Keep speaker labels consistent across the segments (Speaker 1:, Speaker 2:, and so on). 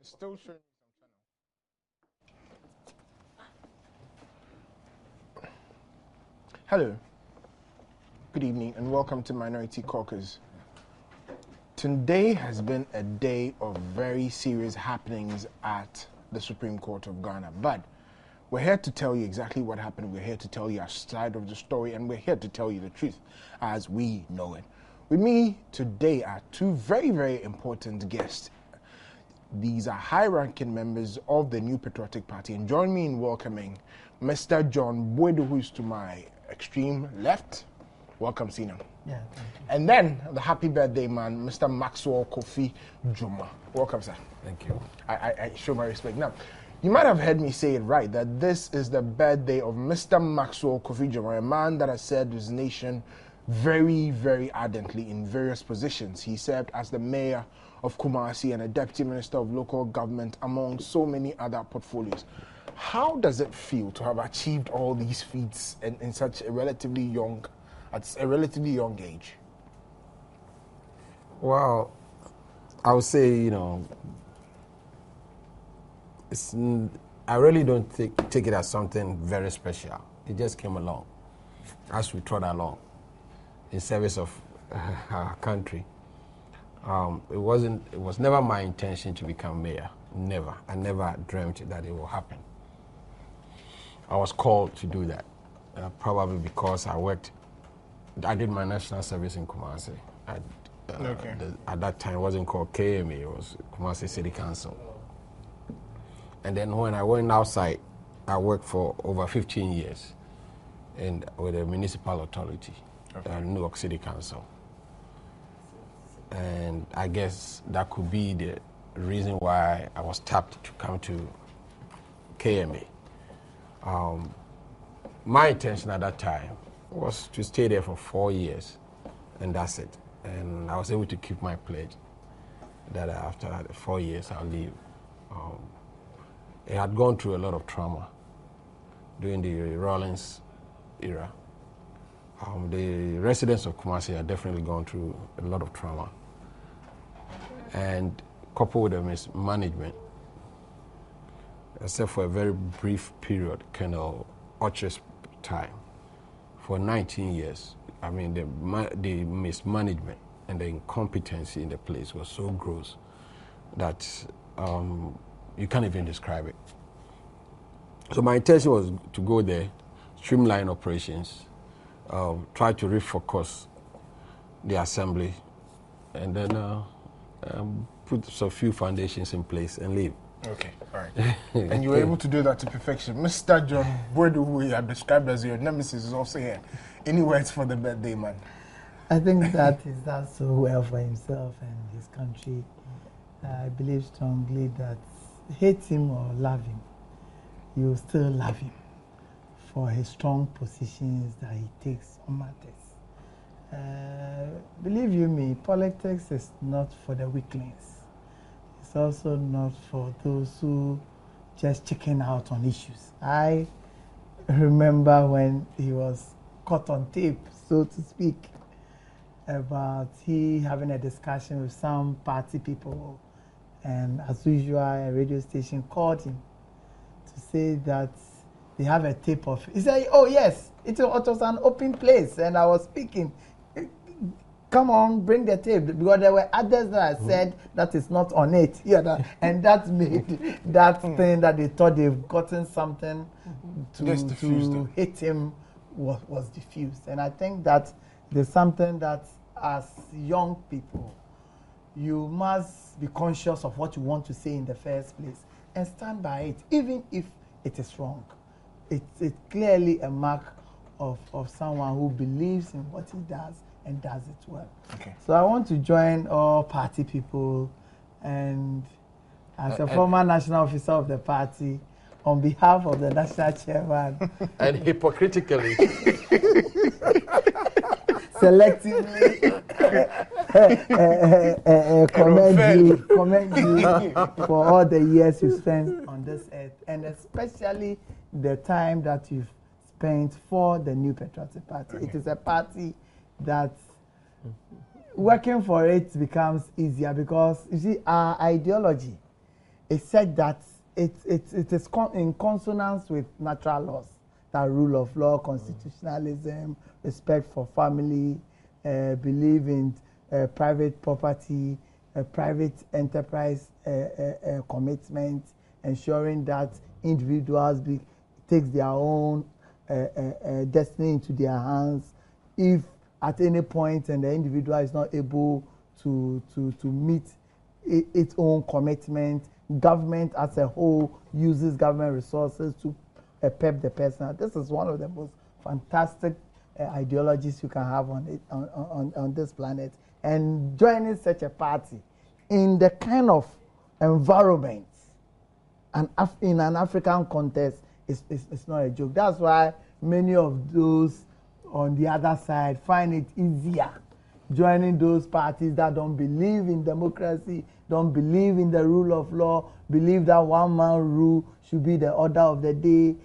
Speaker 1: Still showing some channel. Hello. Good evening and welcome to Minority Caucus. Today has been a day of very serious happenings at the Supreme Court of Ghana. But we're here to tell you exactly what happened. We're here to tell you our side of the story, and we're here to tell you the truth as we know it. With me today are two very, very important guests. These are high-ranking members of the New Patriotic Party, and join me in welcoming Mr. John Boydo, who is to my extreme left. Welcome, Sina.
Speaker 2: Yeah, thank you.
Speaker 1: And then the happy birthday man, Mr. Maxwell Kofi Juma. Welcome, sir.
Speaker 3: Thank you.
Speaker 1: I show my respect. Now, you might have heard me say it right, that this is the birthday of Mr. Maxwell Kofi Juma, a man that has served his nation very, very ardently in various positions. He served as the mayor of Kumasi and a deputy minister of local government, among so many other portfolios. How does it feel to have achieved all these feats in such a relatively young age?
Speaker 3: Well, I would say, I really don't take it as something very special. It just came along as we trod along in service of our country. It was never my intention to become mayor. Never. I never dreamt that it will happen. I was called to do that, probably because I did my national service in Kumasi. At that time, it wasn't called KMA, it was Kumasi City Council. And then when I went outside, I worked for over 15 years with a municipal authority, New York City Council. And I guess that could be the reason why I was tapped to come to KMA. My intention at that time was to stay there for 4 years, and that's it. And I was able to keep my pledge that after 4 years I'll leave. It had gone through a lot of trauma during the Rawlings era. The residents of Kumasi have definitely gone through a lot of trauma. And coupled with the mismanagement, except for a very brief period, Colonel Oche's time, for 19 years, I mean, the mismanagement and the incompetency in the place was so gross that you can't even describe it. So my intention was to go there, streamline operations, try to refocus the assembly, and then put some few foundations in place and leave.
Speaker 1: Okay, all right. And you were able to do that to perfection. Mr. John Boydo, who you have described as your nemesis, is also here. Any words for the birthday man?
Speaker 2: I think that he's done so well for himself and his country. I believe strongly that hate him or love him, you still love him for his strong positions that he takes on matters. Believe you me, politics is not for the weaklings. It's also not for those who just chicken out on issues. I remember when he was caught on tape, so to speak, about he having a discussion with some party people, and as usual, a radio station called him to say that they have a tape of. He said, "Oh yes, it was an open place, and I was speaking. Come on, bring the tape," because there were others that said that is not on it. Yeah, and that made that thing that they thought they've gotten something to hit him was diffused. And I think that there's something that as young people, you must be conscious of what you want to say in the first place and stand by it, even if it is wrong. It's clearly a mark of someone who believes in what he does and does it well. Okay. So I want to join all party people, and as a former national officer of the party, on behalf of the national chairman,
Speaker 3: and hypocritically,
Speaker 2: selectively commend you for all the years you spent on this earth, and especially the time that you've spent for the New Patriotic Party. Okay. It is a party that working for it becomes easier because, you see, our ideology it said that it is in consonance with natural laws, that rule of law, constitutionalism, respect for family, believe in private property, private enterprise commitment, ensuring that individuals takes their own destiny into their hands. If at any point and the individual is not able to meet its own commitment, government as a whole uses government resources to pep the person. This is one of the most fantastic ideologies you can have on this planet. And joining such a party in the kind of environment in an African context is not a joke. That's why many of those on the other side find it easier joining those parties that don't believe in democracy, don't believe in the rule of law, believe that one man rule should be the order of the day,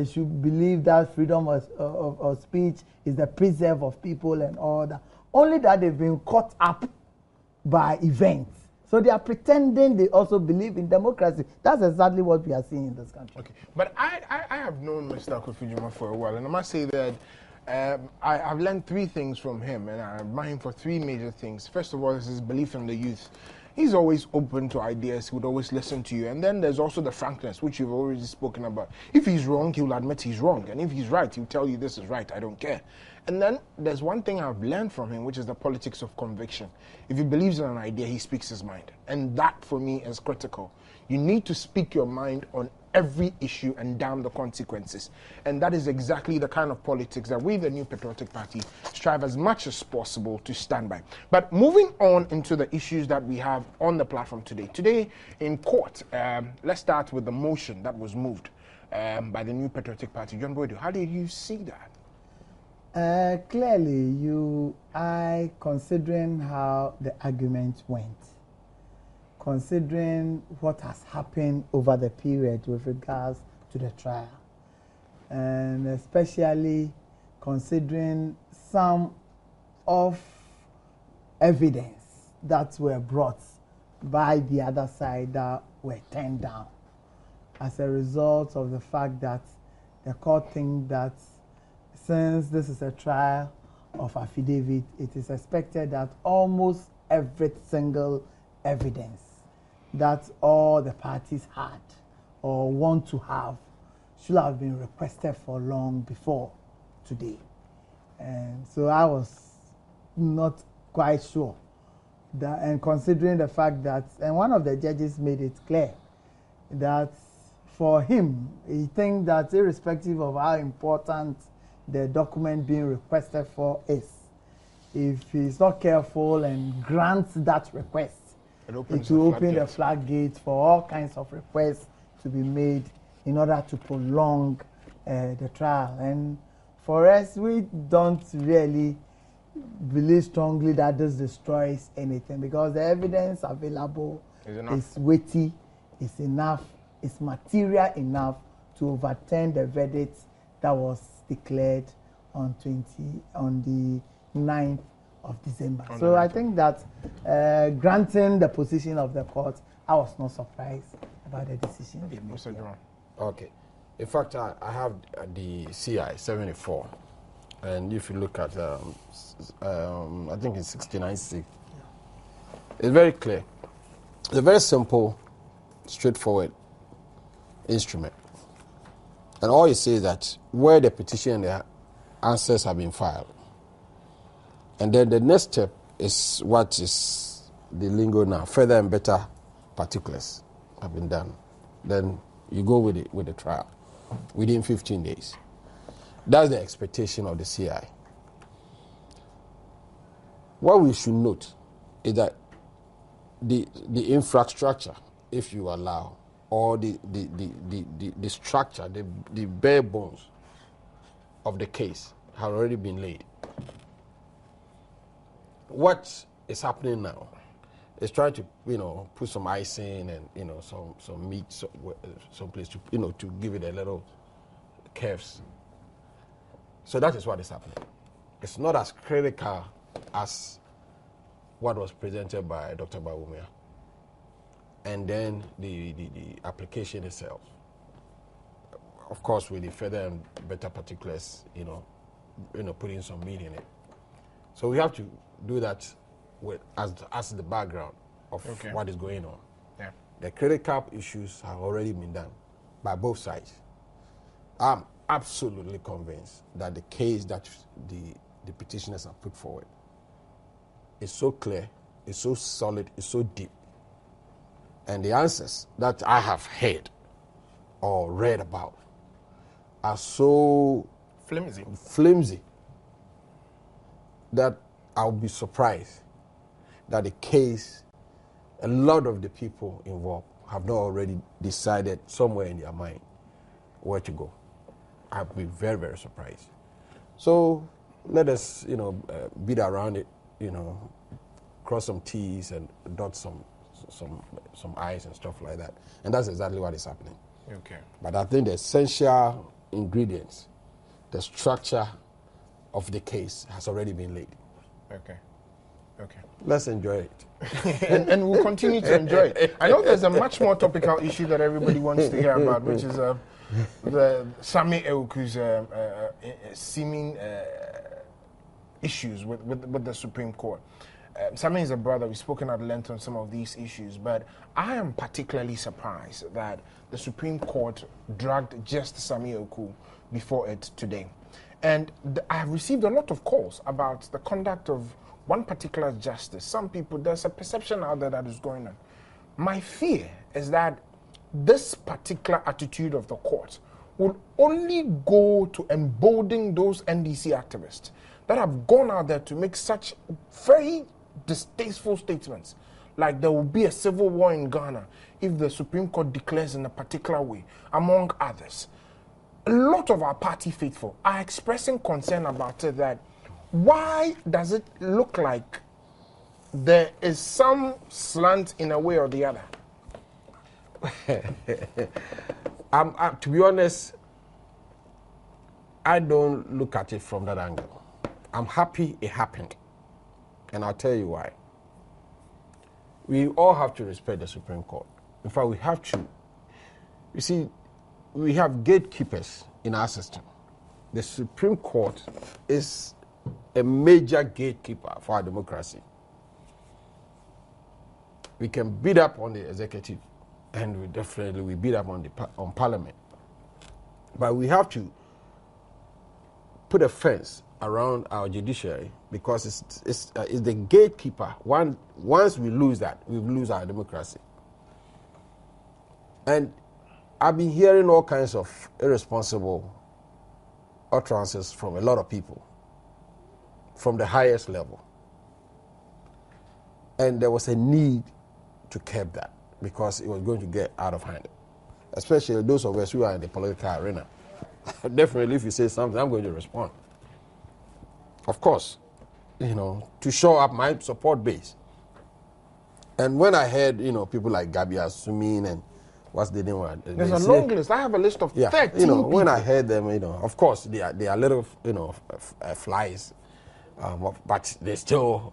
Speaker 2: should believe that freedom of speech is the preserve of people and all that. Only that they've been caught up by events. So they are pretending they also believe in democracy. That's exactly what we are seeing in this country.
Speaker 1: Okay, but I have known Mr. Kofi Juma for a while, and I must say that I've learned three things from him, and I admire him for three major things. First of all, is his belief in the youth. He's always open to ideas. He would always listen to you. And then there's also the frankness, which you've already spoken about. If he's wrong, he will admit he's wrong. And if he's right, he'll tell you this is right, I don't care. And then there's one thing I've learned from him, which is the politics of conviction. If he believes in an idea, he speaks his mind. And that, for me, is critical. You need to speak your mind on every issue and damn the consequences. And that is exactly the kind of politics that we, the New Patriotic Party, strive as much as possible to stand by. But moving on into the issues that we have on the platform today. Today in court, let's start with the motion that was moved by the New Patriotic Party. John Boydo, how did you see that?
Speaker 2: Clearly, considering how the argument went, considering what has happened over the period with regards to the trial, and especially considering some of evidence that were brought by the other side that were turned down as a result of the fact that the court thinks that since this is a trial of affidavit, it is expected that almost every single evidence that all the parties had or want to have should have been requested for long before today. And so I was not quite sure that, and considering the fact that, and one of the judges made it clear that for him, he thinks that irrespective of how important the document being requested for is, if he's not careful and grants that request, it will open the floodgates for all kinds of requests to be made in order to prolong the trial. And for us, we don't really believe strongly that this destroys anything, because the evidence available is weighty, is enough, is material enough to overturn the verdict that was declared on the 9th of December. So I think that granting the position of the court, I was not surprised about the decision.
Speaker 3: Okay. In fact, I have the CI 74, and if you look at, I think it's 69C. It's very clear. It's a very simple, straightforward instrument. And all you say is that where the petition and the answers have been filed. And then the next step is what is the lingo now. Further and better particulars have been done. Then you go with the trial within 15 days. That's the expectation of the CI. What we should note is that the infrastructure, if you allow, or the structure, the bare bones of the case have already been laid. What is happening now is trying to, put some icing and, some meat, some place to, to give it a little curves. So that is what is happening. It's not as critical as what was presented by Dr. Bawumia. and then the application itself. Of course, with the further and better particulars, putting some meat in it. So we have to do that with as the background of what is going on.
Speaker 1: Yeah.
Speaker 3: The credit cap issues have already been done by both sides. I'm absolutely convinced that the case that the petitioners have put forward is so clear, it's so solid, it's so deep. And the answers that I have heard or read about are so flimsy that I'll be surprised that the case, a lot of the people involved have not already decided somewhere in their mind where to go. I'll be very, very surprised. So let us, beat around it, cross some T's and dot some I's and stuff like that. And that's exactly what is happening.
Speaker 1: Okay.
Speaker 3: But I think the essential ingredients, the structure of the case has already been laid.
Speaker 1: Okay.
Speaker 3: Let's enjoy it.
Speaker 1: and we'll continue to enjoy it. I know there's a much more topical issue that everybody wants to hear about, which is the Sammy Eku's seeming issues with the Supreme Court. Sammy is a brother. We've spoken at length on some of these issues, but I am particularly surprised that the Supreme Court dragged just Sammy Eku before it today. And I have received a lot of calls about the conduct of one particular justice. Some people, there's a perception out there that is going on. My fear is that this particular attitude of the court will only go to embolden those NDC activists that have gone out there to make such very distasteful statements, like there will be a civil war in Ghana if the Supreme Court declares in a particular way, among others. A lot of our party faithful are expressing concern about it, that why does it look like there is some slant in a way or the other?
Speaker 3: To be honest, I don't look at it from that angle. I'm happy it happened, and I'll tell you why. We all have to respect the Supreme Court. In fact, we have to. You see, we have gatekeepers in our system. The Supreme Court is a major gatekeeper for our democracy. We can beat up on the executive, and we beat up on Parliament. But we have to put a fence around our judiciary, because it's the gatekeeper. Once we lose that, we lose our democracy. And I've been hearing all kinds of irresponsible utterances from a lot of people, from the highest level. And there was a need to curb that, because it was going to get out of hand, especially those of us who are in the political arena. Definitely, if you say something, I'm going to respond. Of course, to show up my support base. And when I heard, people like Gabi Asumin and what's the name?
Speaker 1: There's a long list. I have a list of 13 people.
Speaker 3: When I heard them, of course, they are little, flies, but they still,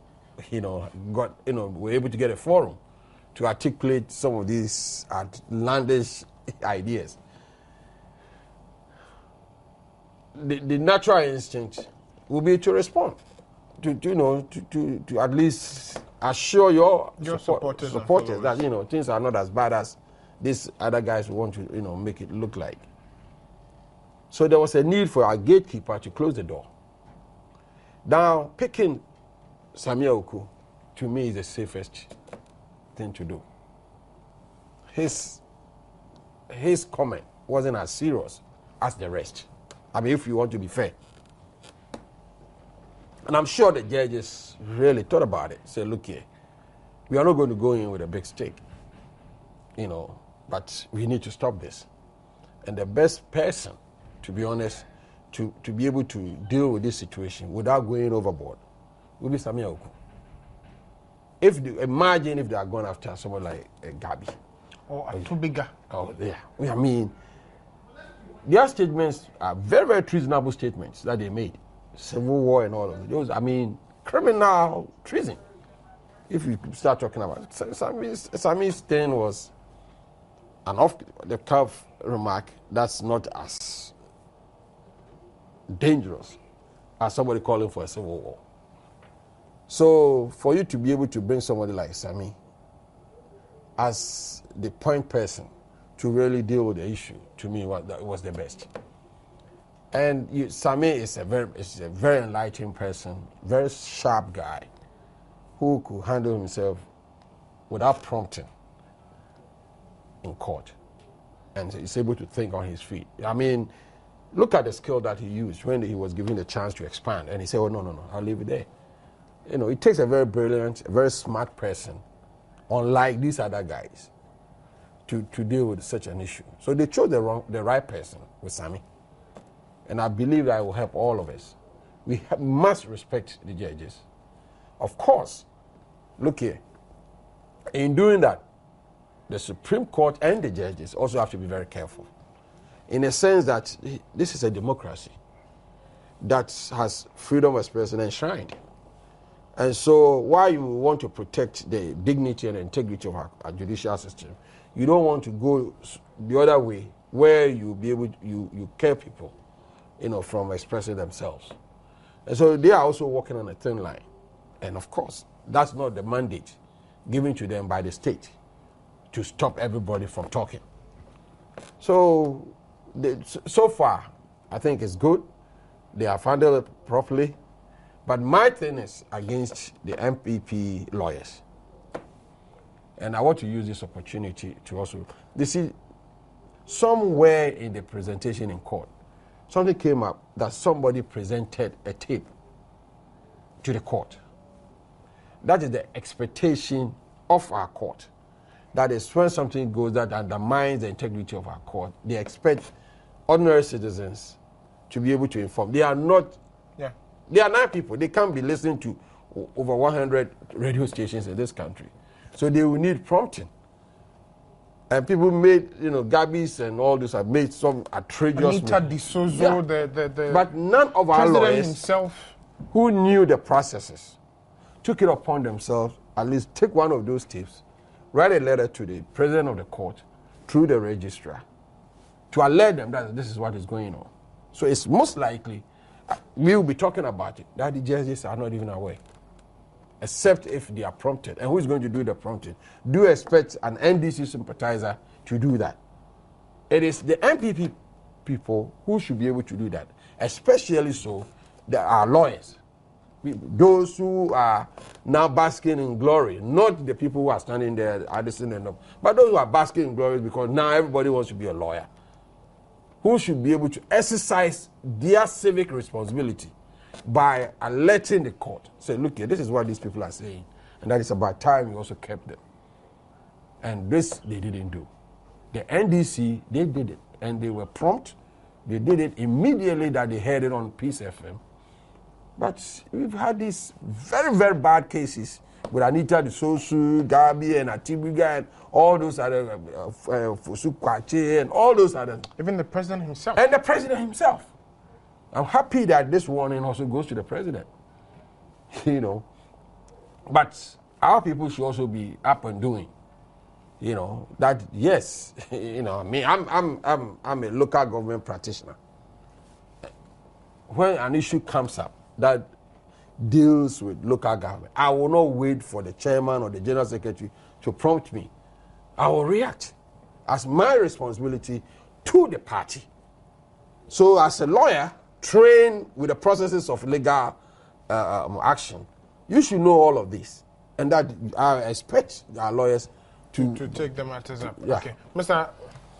Speaker 3: were able to get a forum to articulate some of these outlandish ideas. The natural instinct will be to respond, to at least assure your supporters that things are not as bad as these other guys want to make it look like. So there was a need for our gatekeeper to close the door. Now, picking Sammy Eku, to me, is the safest thing to do. His comment wasn't as serious as the rest. I mean, if you want to be fair. And I'm sure the judges really thought about it. Say, look here, we are not going to go in with a big stick, but we need to stop this. And the best person, to be honest, to be able to deal with this situation without going overboard will be Sammy Eku. Imagine if they are going after someone like Gabi.
Speaker 1: Or Atubiga.
Speaker 3: Oh, yeah. I mean, their statements are very, very treasonable statements that they made. Civil war and all of those. I mean, criminal treason. if you start talking about it, Sami's thing was an off-the-cuff remark that's not as dangerous as somebody calling for a civil war. So for you to be able to bring somebody like Sami as the point person to really deal with the issue, to me, was the best. And Sami is a very enlightened person, very sharp guy, who could handle himself without prompting in court. And he's able to think on his feet. I mean, look at the skill that he used when he was given the chance to expand. And he said, oh, no, I'll leave it there. You know, it takes a very brilliant, a very smart person, unlike these other guys, to deal with such an issue. So they chose the right person with Sami. And I believe that will help all of us. We must respect the judges. Of course, look here. In doing that, the Supreme Court and the judges also have to be very careful. In a sense that this is a democracy that has freedom of expression enshrined. And so while you want to protect the dignity and integrity of our judicial system, you don't want to go the other way where you care people, from expressing themselves. And so they are also walking on a thin line. And of course, that's not the mandate given to them by the state to stop everybody from talking. So, so far, I think it's good. They have handled it properly. But my thing is against the MPP lawyers. And I want to use this opportunity to also, somewhere in the presentation in court, something came up that somebody presented a tape to the court. That is the expectation of our court. That is when something goes that undermines the integrity of our court, they expect ordinary citizens to be able to inform. They are not, they are 9 people. They can't be listening to over 100 radio stations in this country. So they will need prompting. And people made, Gabis and all this have made some outrageous But none of our lawyers himself, who knew the processes, took it upon themselves, at least take one of those tapes, write a letter to the president of the court through the registrar to alert them that this is what is going on. So it's most likely, we will be talking about it, that the judges are not even aware, except if they are prompted. And who is going to do the prompting? Do expect an NDC sympathizer to do that. It is the MPP people who should be able to do that, especially so there are lawyers. Those who are now basking in glory, not the people who are standing there, Addison and up, but those who are basking in glory because now everybody wants to be a lawyer, who should be able to exercise their civic responsibility by alerting the court. Say, look here, this is what these people are saying, and that is about time we also kept them. And this they didn't do. The NDC, they did it, and they were prompt. They did it immediately that they heard it on Peace FM. But we've had these very, very bad cases with Anita Disosu, Gabi, and Atibiga, and all those other, Fosu Kwache, and all those other.
Speaker 1: Even the president himself.
Speaker 3: And the president himself. I'm happy that this warning also goes to the president. But our people should also be up and doing. That yes, I'm a local government practitioner. When an issue comes up that deals with local government, I will not wait for the chairman or the general secretary to prompt me. I will react as my responsibility to the party. So as a lawyer, trained with the processes of legal action, you should know all of this. And that I expect our lawyers to
Speaker 1: take the matters up.
Speaker 3: Yeah.
Speaker 1: Okay. Mr.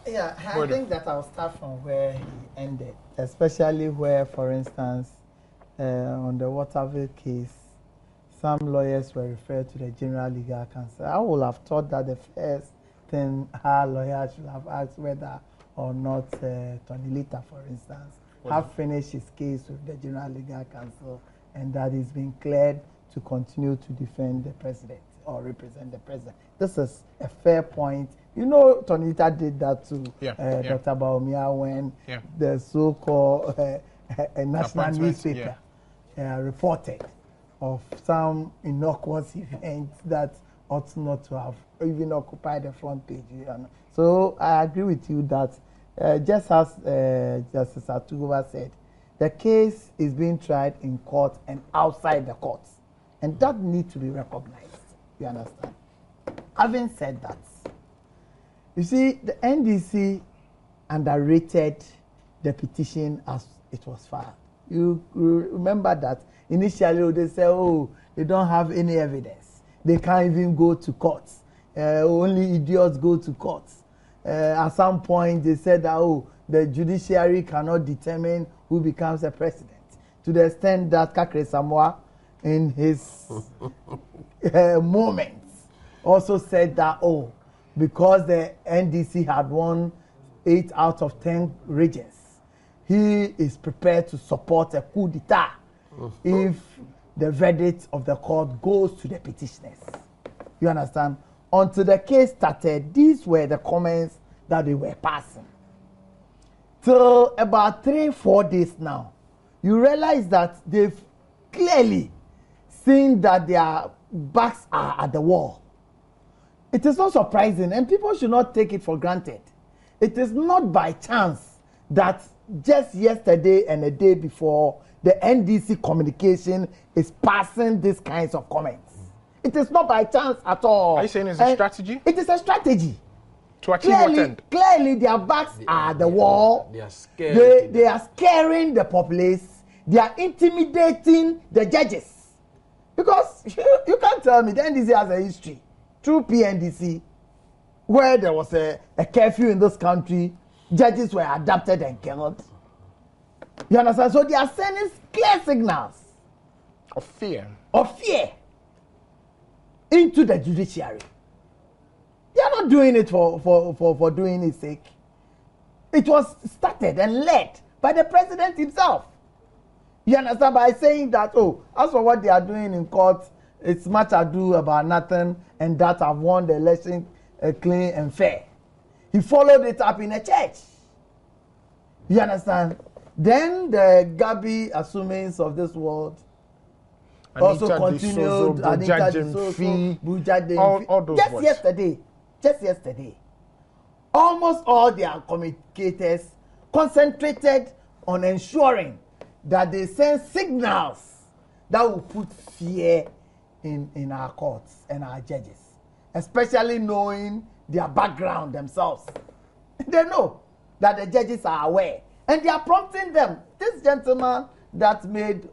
Speaker 2: Yeah, I think that I'll start from where he ended, especially where, for instance, on the Waterville case, some lawyers were referred to the General Legal Counsel. I would have thought that the first thing our lawyers should have asked whether or not Tony Lita, for instance, have finished his case with the General Legal Counsel and that he's been cleared to continue to defend the president or represent the president. This is a fair point. Tony Lita did that to Dr. Baumia when the so-called national newspaper reported of some innocuous events that ought not to have even occupied the front page. So I agree with you that just as Justice Atugova said, the case is being tried in court and outside the courts, and that needs to be recognized. You understand? Having said that, you see, the NDC underrated the petition as it was filed. You remember that initially they said, oh, they don't have any evidence. They can't even go to courts. Only idiots go to courts. At some point, they said that, oh, the judiciary cannot determine who becomes a president. To the extent that Kakre Samoa, in his moments, also said that, oh, because the NDC had won 8 out of 10 regions, he is prepared to support a coup d'etat if the verdict of the court goes to the petitioners. You understand? Until the case started, these were the comments that they were passing. Till about 3-4 days now, you realize that they've clearly seen that their backs are at the wall. It is not surprising, and people should not take it for granted. It is not by chance that just yesterday and a day before, the NDC communication is passing these kinds of comments. It is not by chance at all.
Speaker 1: Are you saying it's a strategy?
Speaker 2: It is a strategy.
Speaker 1: To achieve what end?
Speaker 2: Clearly, their backs are at the wall.
Speaker 3: They are scared.
Speaker 2: They are scaring the populace. They are intimidating the judges. Because you can't tell me the NDC has a history through PNDC where there was a curfew in this country, judges were abducted and killed. You understand? So they are sending clear signals
Speaker 1: Of fear.
Speaker 2: Into the judiciary. They are not doing it for doing its sake. It was started and led by the president himself. You understand? By saying that, oh, as for what they are doing in court, it's much ado about nothing, and that I've won the election clean and fair. He followed it up in a church. You understand? Then the Gabi assumings of this world also continued. Anita D'Souza,
Speaker 1: all those
Speaker 2: just
Speaker 1: words.
Speaker 2: yesterday, almost all their communicators concentrated on ensuring that they send signals that will put fear in our courts and our judges, especially knowing their background themselves. They know that the judges are aware, and they are prompting them. This gentleman that made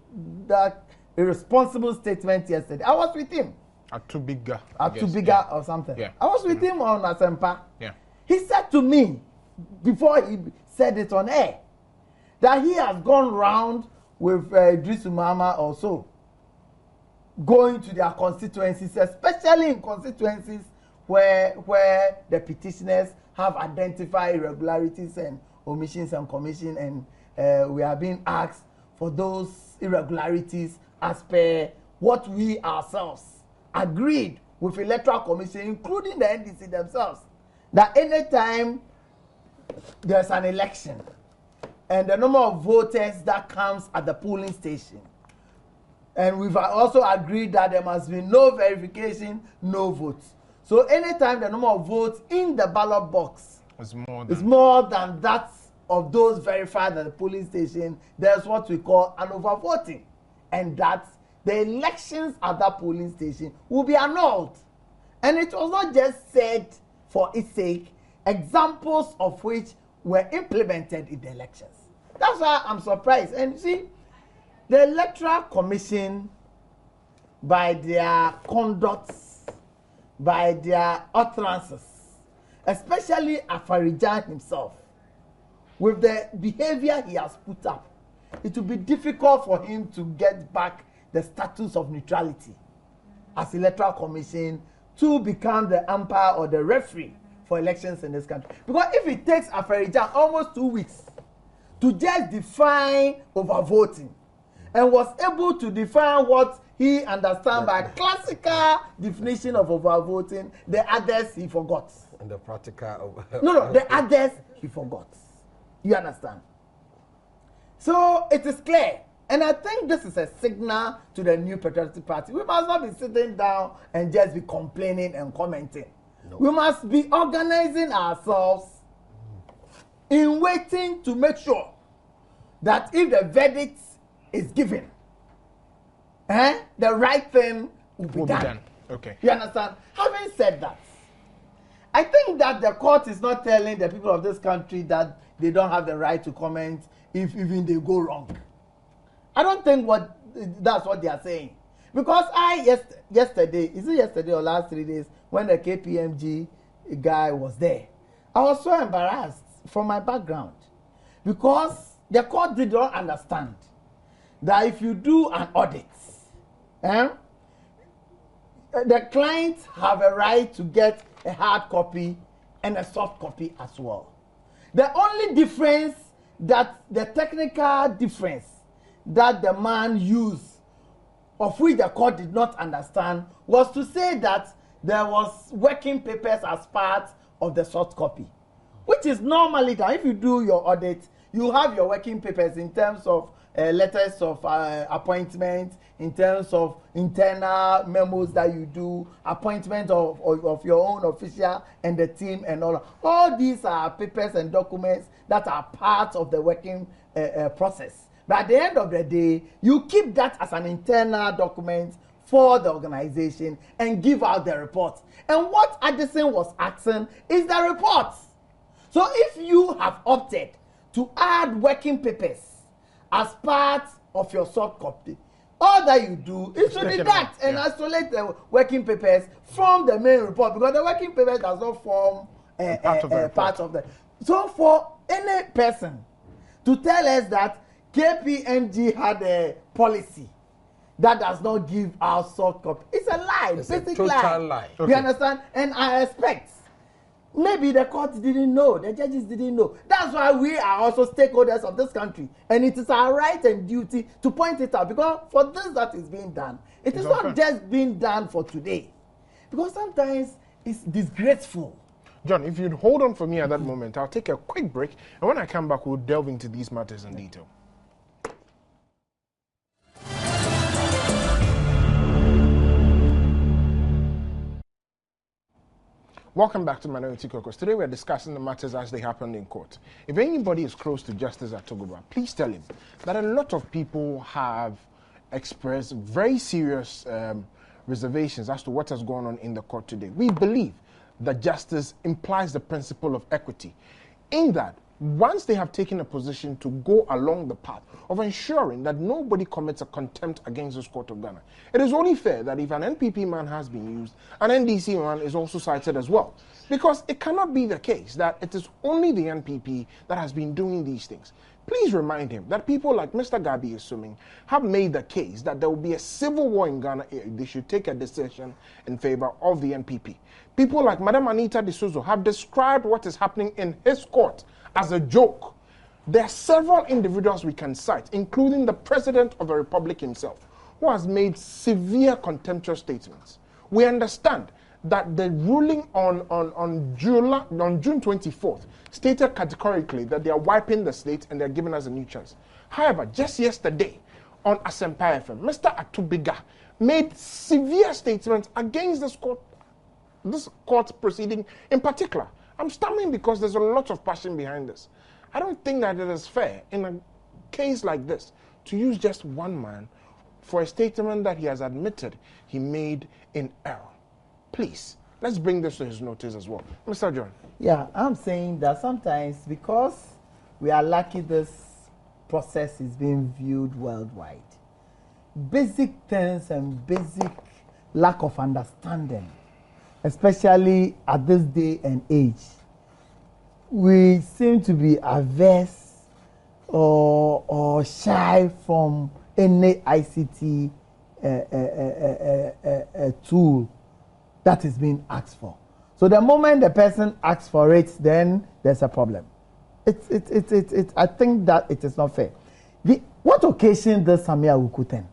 Speaker 2: that irresponsible statement yesterday, I was with him.
Speaker 1: Atubiga.
Speaker 2: Atubiga or something.
Speaker 1: Yeah.
Speaker 2: I was with him on Asempa.
Speaker 1: Yeah.
Speaker 2: He said to me, before he said it on air, that he has gone round with Idris Umama also, going to their constituencies, especially in constituencies where the petitioners have identified irregularities and omissions and commission, and we are being asked for those irregularities as per what we ourselves agreed with Electoral Commission, including the NDC themselves, that anytime there's an election and the number of voters that comes at the polling station, and we've also agreed that there must be no verification, no votes. So anytime the number of votes in the ballot box is more than that of those verified at the polling station, there's what we call an overvoting, and that the elections at that polling station will be annulled. And it was not just said for its sake, examples of which were implemented in the elections. That's why I'm surprised. And see, the Electoral Commission, by their conducts, by their utterances, especially Afarijan himself, with the behavior he has put up, it will be difficult for him to get back the status of neutrality as Electoral Commission to become the umpire or the referee for elections in this country. Because if it takes Afarijan almost 2 weeks to just define overvoting, and was able to define what he understands by classical definition of overvoting, the others he forgot.
Speaker 3: And the practical
Speaker 2: the others he forgot. You understand? So it is clear, And I think this is a signal to the New Patriotic Party. We must not be sitting down and just be complaining and commenting. No. We must be organizing ourselves in waiting to make sure that if the verdict is given, the right thing will be done.
Speaker 1: Okay.
Speaker 2: You understand? Having said that, I think that the court is not telling the people of this country that they don't have the right to comment if even they go wrong. I don't think that's what they are saying. Because yesterday, is it yesterday or last 3 days, when the KPMG guy was there, I was so embarrassed from my background. Because the court did not understand that if you do an audit, the clients have a right to get a hard copy and a soft copy as well. The only difference, that the technical difference that the man used, of which the court did not understand, was to say that there was working papers as part of the soft copy, which is normally done. If you do your audit, you have your working papers in terms of letters of appointment, in terms of internal memos that you do, appointment of your own official and the team and all. All these are papers and documents that are part of the working process. But at the end of the day, you keep that as an internal document for the organization and give out the report. And what Addison was asking is the report. So if you have opted to add working papers as part of your soft copy, all that you do is to deduct and isolate the working papers from the main report, because the working papers does not form part of the. So for any person to tell us that KPMG had a policy that does not give out soft copy, it's a lie.
Speaker 3: It's a total lie.
Speaker 2: Okay. You understand? And I expect maybe the court didn't know, the judges didn't know. That's why we are also stakeholders of this country, and it is our right and duty to point it out, because for this that is being done, it is not just being done for today, because sometimes it's disgraceful.
Speaker 1: John, if you'd hold on for me at that moment, I'll take a quick break, and when I come back, we'll delve into these matters in detail. Welcome back to Minority Caucus. Today we're discussing the matters as they happened in court. If anybody is close to Justice Atogba, please tell him that a lot of people have expressed very serious reservations as to what has gone on in the court today. We believe that justice implies the principle of equity, in that once they have taken a position to go along the path of ensuring that nobody commits a contempt against this court of Ghana, it is only fair that if an NPP man has been used, an NDC man is also cited as well. Because it cannot be the case that it is only the NPP that has been doing these things. Please remind him that people like Mr. Gabi Assuming have made the case that there will be a civil war in Ghana if they should take a decision in favor of the NPP. People like Madam Anita D'Souza have described what is happening in his court as a joke. There are several individuals we can cite, including the President of the Republic himself, who has made severe contemptuous statements. We understand that the ruling on June 24th stated categorically that they are wiping the slate and they're giving us a new chance. However, just yesterday on Asempa FM, Mr. Atubiga made severe statements against this court proceeding in particular. I'm stammering because there's a lot of passion behind this. I don't think that it is fair in a case like this to use just one man for a statement that he has admitted he made in error. Please, let's bring this to his notice as well. Mr. John.
Speaker 2: Yeah, I'm saying that sometimes because we are lucky this process is being viewed worldwide, basic things and basic lack of understanding, especially at this day and age, we seem to be averse or shy from any ICT tool that is being asked for. So the moment the person asks for it, then there's a problem. I think that it is not fair. What occasioned the Samia Wukuten?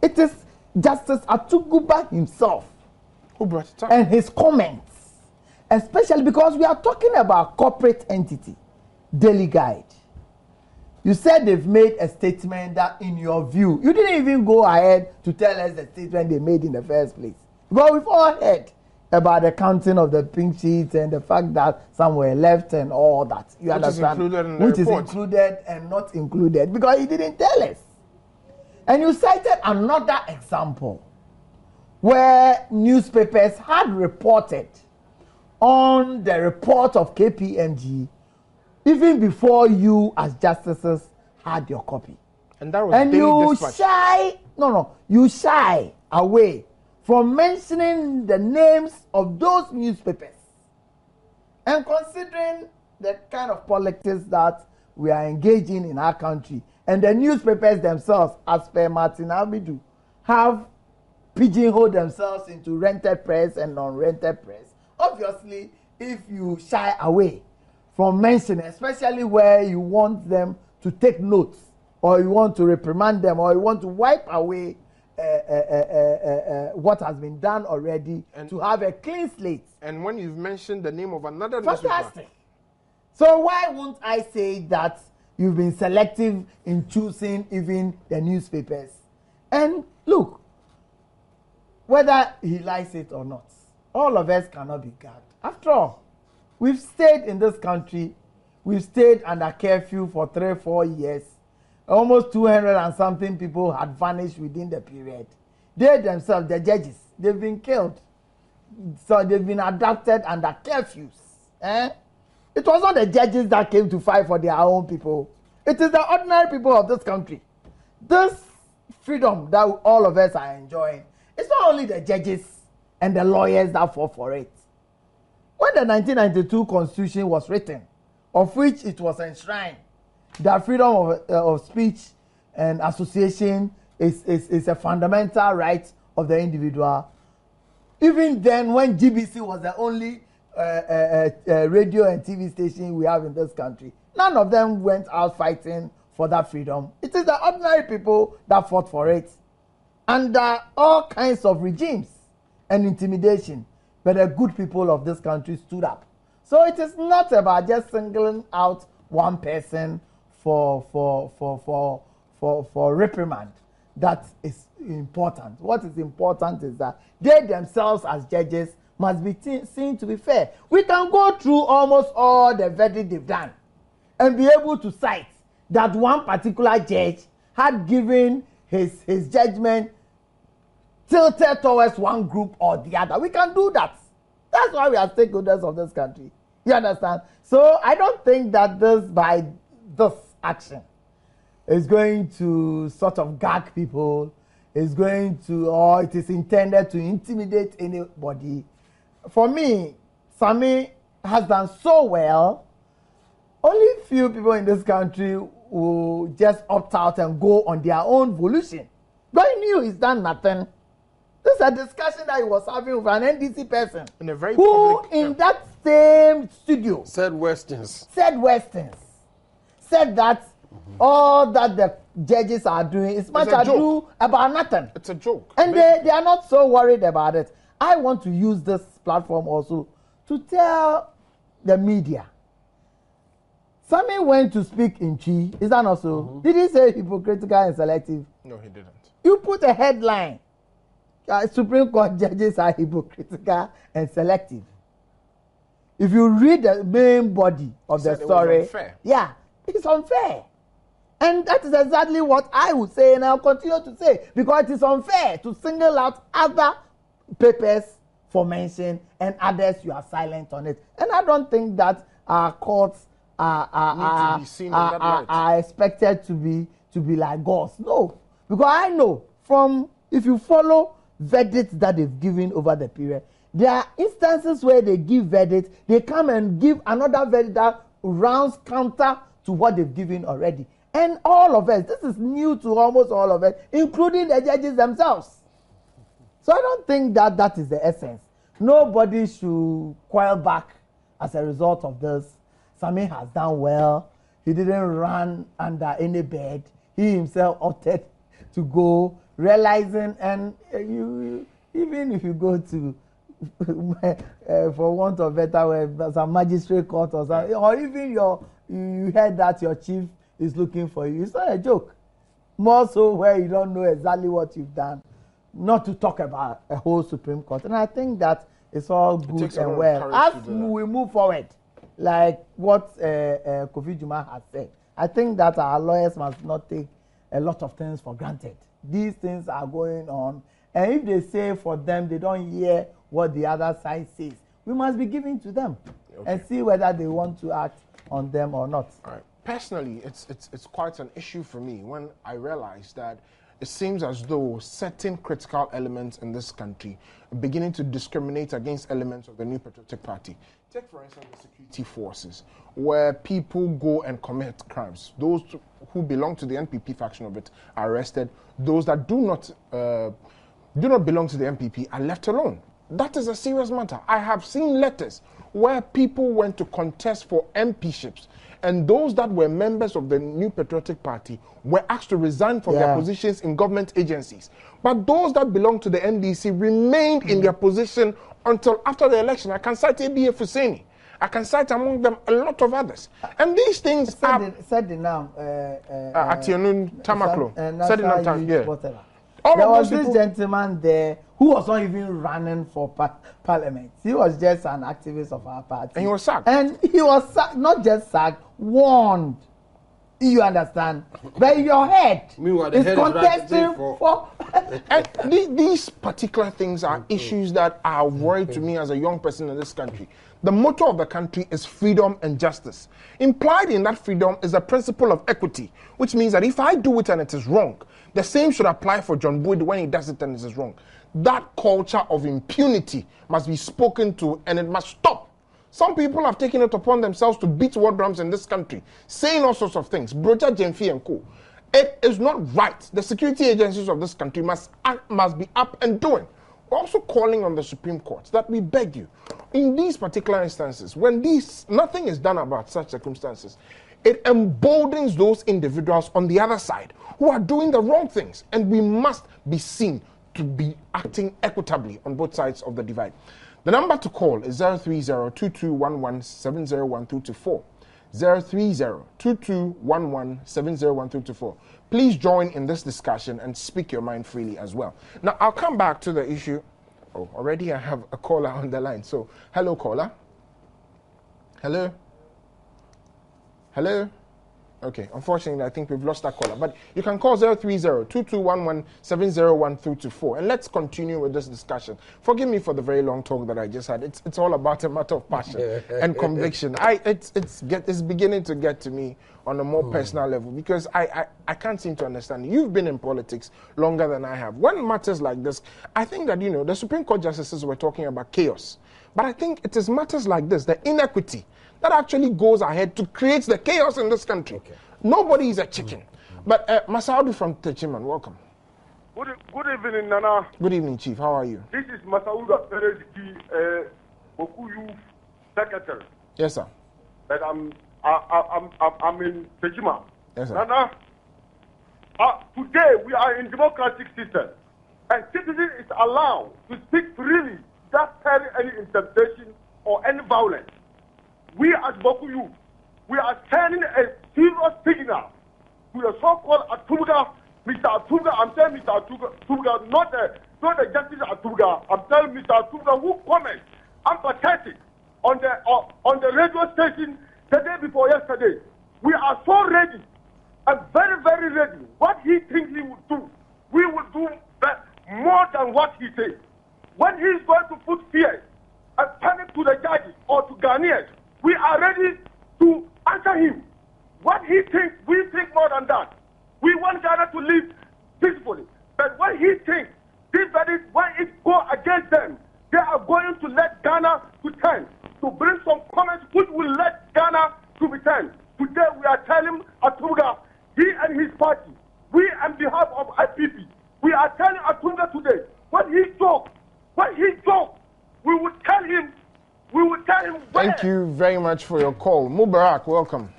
Speaker 2: It is Justice Atuguba himself
Speaker 1: who brought it up,
Speaker 2: and his comments, especially because we are talking about corporate entity, Daily Guide. You said they've made a statement that, in your view, you didn't even go ahead to tell us the statement they made in the first place. Because we've all heard about the counting of the pink sheets and the fact that some were left and all that. You understand?
Speaker 1: Which
Speaker 2: is included and not included, because he didn't tell us. And you cited another example where newspapers had reported on the report of KPMG even before you as justices had your copy.
Speaker 1: And that was
Speaker 2: and you shy away from mentioning the names of those newspapers. And considering the kind of politics that we are engaging in our country, and the newspapers themselves, as per Martin Abidu, have pigeonholed themselves into rented press and non-rented press. Obviously, if you shy away from mentioning, especially where you want them to take notes, or you want to reprimand them, or you want to wipe away what has been done already, and to have a clean slate.
Speaker 1: And when you've mentioned the name of another
Speaker 2: fantastic
Speaker 1: newspaper.
Speaker 2: So why won't I say that you've been selective in choosing even the newspapers? And look, whether he likes it or not, all of us cannot be gagged. After all, we've stayed in this country, we've stayed under curfew for 3-4 years. Almost 200 and something people had vanished within the period. They themselves, the judges, they've been killed. So they've been adopted under curfews. It was not the judges that came to fight for their own people. It is the ordinary people of this country. This freedom that all of us are enjoying, it's not only the judges and the lawyers that fought for it. When the 1992 Constitution was written, of which it was enshrined that freedom of speech and association is a fundamental right of the individual, even then, when GBC was the only radio and TV station we have in this country, none of them went out fighting for that freedom. It is the ordinary people that fought for it under all kinds of regimes and intimidation, but the good people of this country stood up. So it is not about just singling out one person for reprimand. That is important. What is important is that they themselves as judges must be seen to be fair. We can go through almost all the verdict they've done and be able to cite that one particular judge had given his judgment tilted towards one group or the other. We can do that. That's why we are stakeholders of this country. You understand? So I don't think that by this action is going to sort of gag people, or it is intended to intimidate anybody. For me, Sammy has done so well. Only few people in this country will just opt out and go on their own volition. But he knew he's done nothing. This is a discussion that he was having with an NDC person
Speaker 1: in a very
Speaker 2: who,
Speaker 1: public,
Speaker 2: in that same studio,
Speaker 3: said Westons.
Speaker 2: Said that all that the judges are doing is much ado about nothing.
Speaker 1: It's a joke.
Speaker 2: And they are not so worried about it. I want to use this platform also to tell the media. Sammy went to speak in Chi. Is that not so? Mm-hmm. Did he say hypocritical and selective?
Speaker 1: No, he didn't.
Speaker 2: You put a headline. Supreme Court judges are hypocritical and selective. If you read the main body of the story, it's unfair. And that is exactly what I would say, and I'll continue to say, because it is unfair to single out other papers for mention and others you are silent on it. And I don't think that our courts are expected to be like gods. No, because I know if you follow verdicts that they've given over the period, there are instances where they give verdicts, they come and give another verdict that rounds counter to what they've given already. And all of us, this is new to almost all of us, including the judges themselves. So I don't think that is the essence. Nobody should coil back as a result of this. Sammy has done well. He didn't run under any bed. He himself opted to go, realizing, and even if you go to, for want of better word, some magistrate court or something, or even you heard that your chief is looking for you. It's not a joke. More so where you don't know exactly what you've done, not to talk about a whole Supreme Court. And I think that it's all good and well. As we move forward, like what Kofi Juma has said, I think that our lawyers must not take a lot of things for granted. These things are going on. And if they say for them, they don't hear what the other side says, we must be giving to them and see whether they want to act on them or not.
Speaker 1: All right. Personally, it's quite an issue for me when I realize that it seems as though certain critical elements in this country are beginning to discriminate against elements of the New Patriotic Party. Take, for instance, the security forces, where people go and commit crimes. Those who belong to the NPP faction of it are arrested. Those that do not belong to the NPP are left alone. That is a serious matter. I have seen letters where people went to contest for MPships, and those that were members of the New Patriotic Party were asked to resign from their positions in government agencies. But those that belong to the NDC remained in their position until after the election. I can cite ABA Fuseni. I can cite among them a lot of others. And these things are...
Speaker 2: Said the name.
Speaker 1: Atianun Tamaklo.
Speaker 2: Said the name, yeah. Whatever. There was this gentleman there who was not even running for parliament. He was just an activist of our party.
Speaker 1: And he was sacked.
Speaker 2: And he was sacked, not just sacked, warned. You understand? But your head is contesting for...
Speaker 1: And these particular things are issues that are worried to me as a young person in this country. The motto of the country is freedom and justice. Implied in that freedom is the principle of equity, which means that if I do it and it is wrong, the same should apply for John Boyd when he does it and it is wrong. That culture of impunity must be spoken to, and it must stop. Some people have taken it upon themselves to beat war drums in this country, saying all sorts of things. Broja Jemfi and co. It is not right. The security agencies of this country must be up and doing. We're also calling on the Supreme Court that we beg you, in these particular instances, when nothing is done about such circumstances, it emboldens those individuals on the other side who are doing the wrong things, and we must be seen to be acting equitably on both sides of the divide. The number to call is 030-2211-701-224. 030-2211-701-224. Please join in this discussion and speak your mind freely as well. Now, I'll come back to the issue. Oh, already I have a caller on the line. So, hello, caller. Hello? Hello? Okay, unfortunately, I think we've lost that caller. But you can call 030-2211-701-224. And let's continue with this discussion. Forgive me for the very long talk that I just had. It's all about a matter of passion and conviction. It's beginning to get to me on a more personal level, because I can't seem to understand. You've been in politics longer than I have. When matters like this, I think that, the Supreme Court justices were talking about chaos. But I think it is matters like this, the inequity, that actually goes ahead to create the chaos in this country. Okay. Nobody is a chicken. But Masaudu from Techiman, welcome.
Speaker 4: Good evening, Nana.
Speaker 1: Good evening, Chief. How are you?
Speaker 4: This is Masaudu Pereziki, Boku Youth Secretary.
Speaker 1: Yes, sir.
Speaker 4: But I'm in Techiman.
Speaker 1: Yes, sir.
Speaker 4: Nana, today we are in democratic system, and citizens is allowed to speak freely without carrying any interpretation or any violence. We as Boku Youth, we are sending a serious signal to the so-called Atuga, Mr. Atuga. I'm telling Mr. Atuga, not the Justice Atuga. I'm telling Mr. Atuga who comments empathetic on the radio station the day before yesterday. We are so ready and very, very ready. What he thinks he would do, we will do more than what he says. When he is going to put fear and panic to the judges or to Ghanaians, we are ready to answer him. What he thinks, we think more than that. We want Ghana to live peacefully. But what he thinks, when it go against them, they are going to let Ghana to turn, to bring some comments which will let Ghana to be turned. Today we are telling Atuga, he and his party, we on behalf of IPP, we are telling Atuga today, when he talks, we will tell him where.
Speaker 1: Thank you very much for your call. Mubarak, welcome.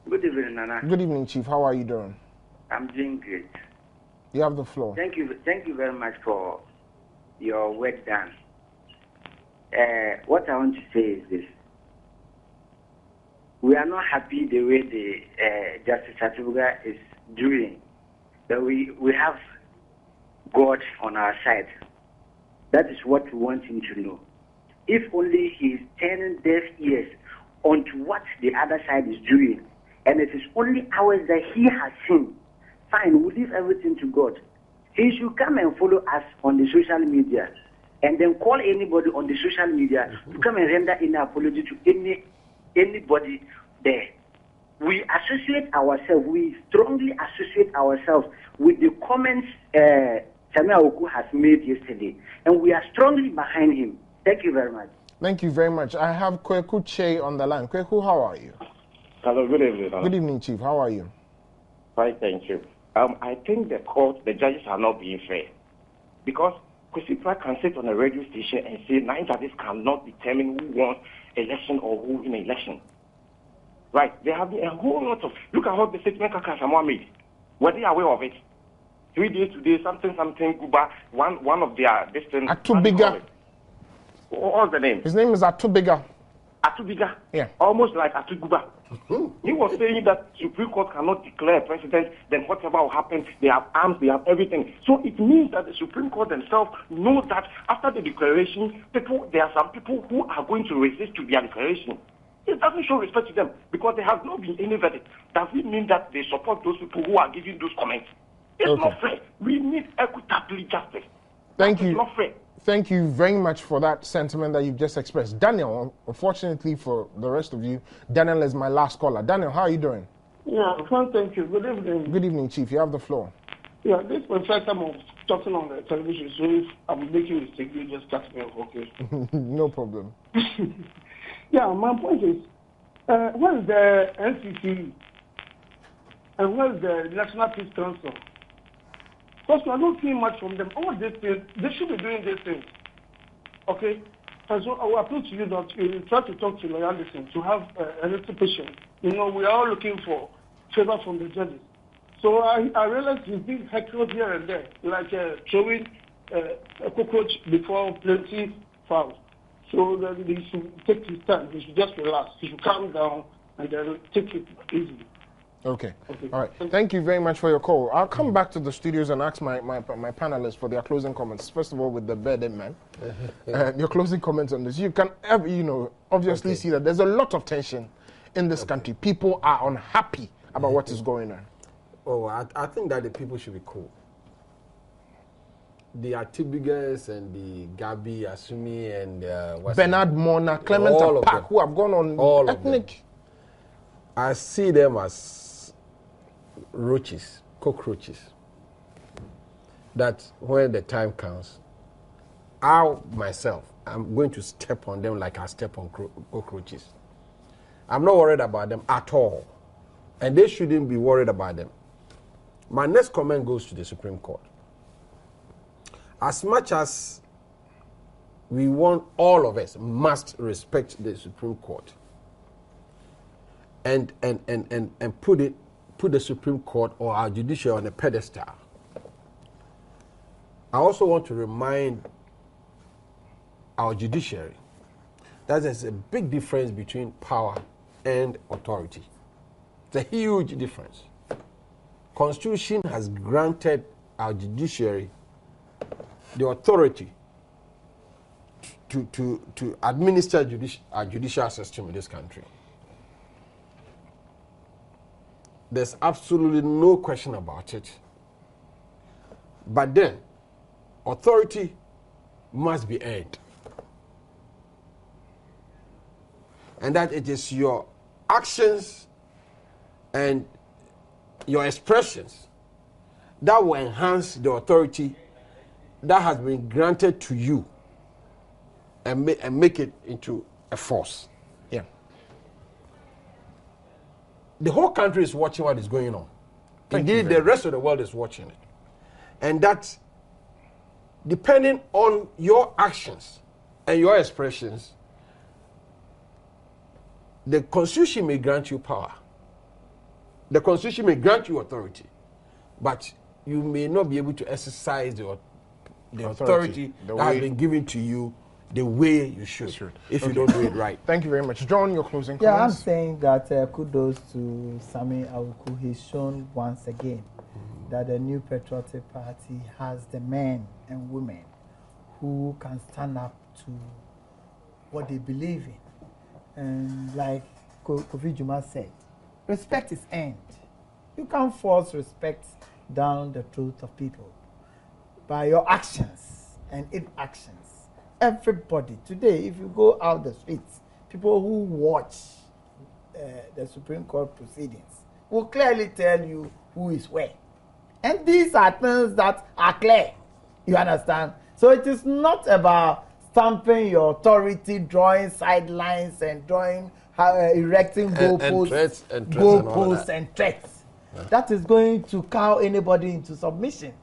Speaker 5: Good evening, Nana.
Speaker 1: Good evening, Chief. How are you doing?
Speaker 5: I'm doing great.
Speaker 1: You have the floor.
Speaker 5: Thank you very much for your work done. What I want to say is this. We we are not happy the way the Justice Atibuga is doing. That we have God on our side. That is what we want him to know. If only he is turning deaf ears onto what the other side is doing, and it is only ours that he has seen, fine, we leave everything to God. He should come and follow us on the social media, and then call anybody on the social media to come and render an apology to anybody there. We associate ourselves, we strongly associate ourselves with the comments Samia Oku has made yesterday, and we are strongly behind him. Thank you very much.
Speaker 1: Thank you very much. I have Kweku Che on the line. Kweku, how are you?
Speaker 6: Hello, good evening.
Speaker 1: Good evening, Chief. How are you?
Speaker 6: Fine, thank you. I think the judges are not being fair, because Kusipra can sit on a radio station and say 9 judges cannot determine who won election or who win election. Right? There have been a whole lot of, look at what the statement Caucus made. Were they aware of it? 3 days today, something, Kuba, one of their distance.
Speaker 1: Atubiga.
Speaker 6: What's the name?
Speaker 1: His name is Atubiga.
Speaker 6: Atubiga?
Speaker 1: Yeah.
Speaker 6: Almost like Atuguba. He was saying that Supreme Court cannot declare president, then whatever will happen, they have arms, they have everything. So it means that the Supreme Court themselves know that after the declaration, there are some people who are going to resist to their declaration. It doesn't show respect to them because there has not been any verdict. Does it mean that they support those people who are giving those comments? It's not fair. We need equitable justice.
Speaker 1: Thank you.
Speaker 6: It's not fair.
Speaker 1: Thank you very much for that sentiment that you've just expressed. Daniel, unfortunately for the rest of you, Daniel is my last caller. Daniel, how are you doing?
Speaker 7: Yeah, fine, thank you. Good evening.
Speaker 1: Good evening, Chief. You have the floor.
Speaker 7: Yeah, this is my first time of talking on the television, so if I'm making a mistake, you just cut me off, okay?
Speaker 1: No problem.
Speaker 7: Yeah, my point is, where is the NCC and where is the National Peace Council? Because we are not seeing much from them. All these things, they should be doing these things. Okay? And so I will appeal to you that you try to talk to Lawyer Anderson to have a little patience. You know, we are all looking for favor from the judges. So I realize he's being heckled here and there, like throwing a cockroach before plenty fowls. So then he should take his time. He should just relax. He should calm down and then take it easily.
Speaker 1: Okay. All right. Thank you very much for your call. I'll come back to the studios and ask my panelists for their closing comments. First of all, with the bearded man, your closing comments on this. You can, obviously see that there's a lot of tension in this country. People are unhappy about what is going on.
Speaker 3: Oh, I think that the people should be cool. The Atibigas and the Gabi Asumi and
Speaker 1: Bernard Mona, Clement Apak, who have gone on
Speaker 3: all
Speaker 1: ethnic.
Speaker 3: I see them as roaches, cockroaches. That when the time comes, I myself, I'm going to step on them like I step on cockroaches. I'm not worried about them at all. And they shouldn't be worried about them. My next comment goes to the Supreme Court. As much as we want, all of us must respect the Supreme Court and put the Supreme Court or our judiciary on a pedestal. I also want to remind our judiciary that there's a big difference between power and authority. It's a huge difference. Constitution has granted our judiciary the authority to administer our judicial system in this country. There's absolutely no question about it. But then, authority must be earned. And that it is your actions and your expressions that will enhance the authority that has been granted to you and make it into a force.
Speaker 1: Yeah.
Speaker 3: The whole country is watching what is going on. Indeed, the rest of the world is watching it. And that, depending on your actions and your expressions, the Constitution may grant you power. The Constitution may grant you authority, but you may not be able to exercise the authority that has been given to you the way you should. If you don't do it right.
Speaker 1: Thank you very much. John, your closing
Speaker 2: Yeah, I'm
Speaker 1: comments?
Speaker 2: saying that kudos to Sami Awuku. He's shown once again that the New Patriotic Party has the men and women who can stand up to what they believe in. And like Kofi Juma said, respect is earned. You can't force respect down the throat of people by your actions and inactions. Everybody today, if you go out the streets, people who watch the Supreme Court proceedings will clearly tell you who is where. And these are things that are clear. You understand? So it is not about stamping your authority, drawing sidelines and drawing, erecting goalposts and threats. That is going to cow anybody into submission.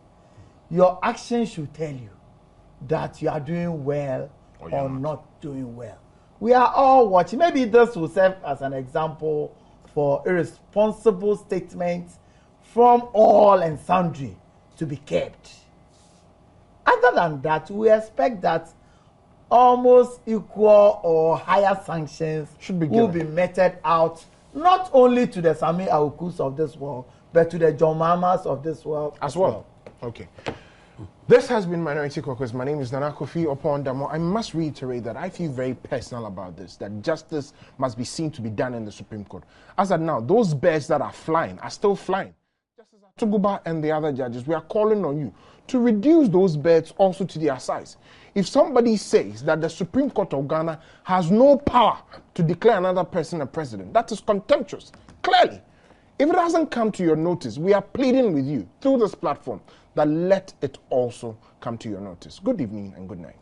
Speaker 2: Your action should tell you that you are doing well or not doing well. We are all watching. Maybe this will serve as an example for irresponsible statements from all and sundry to be kept. Other than that, we expect that almost equal or higher sanctions will be meted out, not only to the Sami Awukus of this world, but to the John Mamas of this world as well.
Speaker 1: Okay. This has been Minority Caucus. My name is Nana Kofi Opondamo. I must reiterate that I feel very personal about this, that justice must be seen to be done in the Supreme Court. As of now, those birds that are flying are still flying. Justice Atuguba and the other judges, we are calling on you to reduce those birds also to their size. If somebody says that the Supreme Court of Ghana has no power to declare another person a president, that is contemptuous, clearly. If it hasn't come to your notice, we are pleading with you through this platform that let it also come to your notice. Good evening and good night.